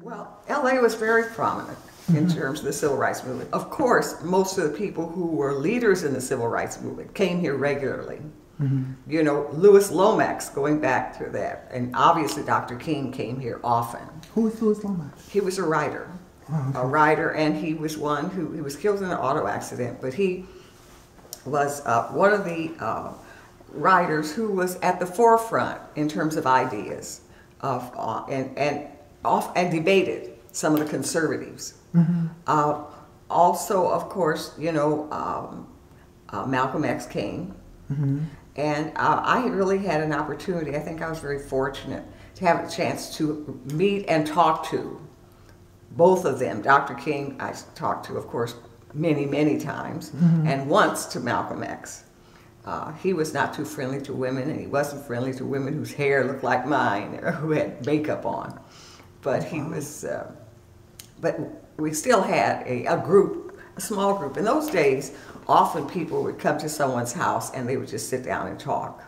Well, LA was very prominent in terms of the civil rights movement. Of course, most of the people who were leaders in the civil rights movement came here regularly. You know, Louis Lomax, going back to that, and obviously Dr. King came here often. Who was Louis Lomax? He was a writer. Oh, okay. A writer, and he was one who, he was killed in an auto accident, but he was one of the writers who was at the forefront in terms of ideas of, and debated some of the conservatives. Also, of course, you know, Malcolm X came, and I really had an opportunity. I think I was very fortunate to have a chance to meet and talk to both of them. Dr. King, I talked to, of course, many, many times, and once to Malcolm X. He was not too friendly to women, and he wasn't friendly to women whose hair looked like mine or who had makeup on. But he was, but we still had a group, a small group. In those days, often people would come to someone's house and they would just sit down and talk.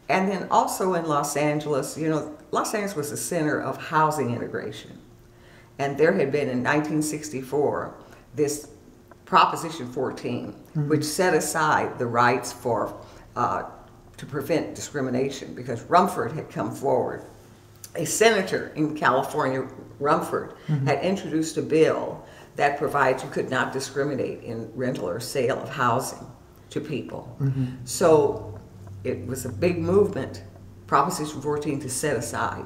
And then also in Los Angeles, you know, Los Angeles was the center of housing integration. And there had been in 1964 this Proposition 14, which set aside the rights for to prevent discrimination, because Rumford had come forward. A senator in California, Rumford, had introduced a bill that provides you could not discriminate in rental or sale of housing to people. So it was a big movement, Proposition 14, to set aside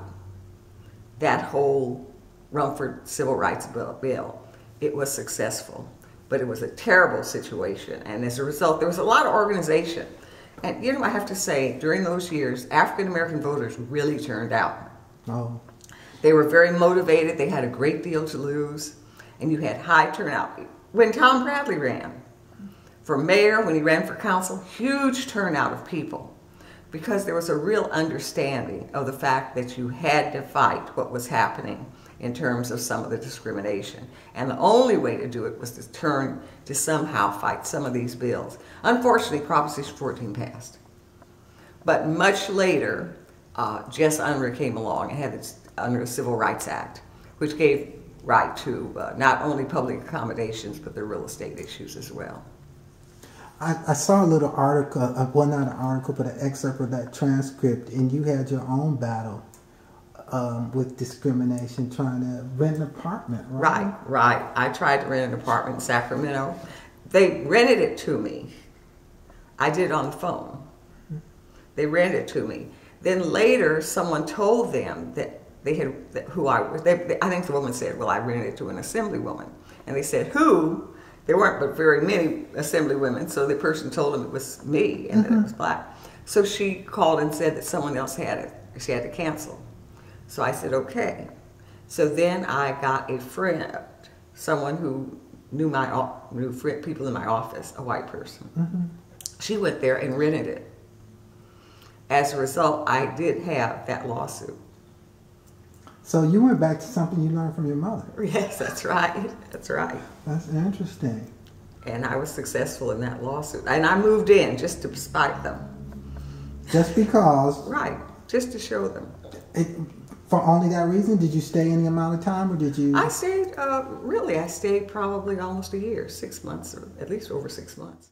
that whole Rumford Civil Rights Bill. It was successful, but it was a terrible situation, and as a result, there was a lot of organization. And you know, I have to say, during those years, African American voters really turned out. Oh. They were very motivated, they had a great deal to lose, and you had high turnout. When Tom Bradley ran for mayor, when he ran for council, huge turnout of people, because there was a real understanding of the fact that you had to fight what was happening in terms of some of the discrimination. And the only way to do it was to turn to somehow fight some of these bills. Unfortunately, Proposition 14 passed. But much later, Jess Unruh came along and had this under the Civil Rights Act, which gave right to not only public accommodations, but the real estate issues as well. I saw a little article, well, not an article, but an excerpt of that transcript, and you had your own battle with discrimination, trying to rent an apartment, right? Right. I tried to rent an apartment in Sacramento. They rented it to me. I did it on the phone. They rented it to me. Then later, someone told them that they had, I think the woman said, well, I rented it to an assemblywoman. And they said, who? There weren't but very many assemblywomen, so the person told them it was me and that it was black. So she called and said that someone else had it. She had to cancel. So I said, okay. So then I got a friend, someone who knew people in my office, a white person. She went there and rented it. As a result, I did have that lawsuit. So you went back to something you learned from your mother. Yes, that's right. That's right. That's interesting. And I was successful in that lawsuit. And I moved in just to spite them. Just because? Right. Just to show them. For only that reason? Did you stay any amount of time, or did you? I stayed, really, I stayed probably almost a year, 6 months, or at least over 6 months.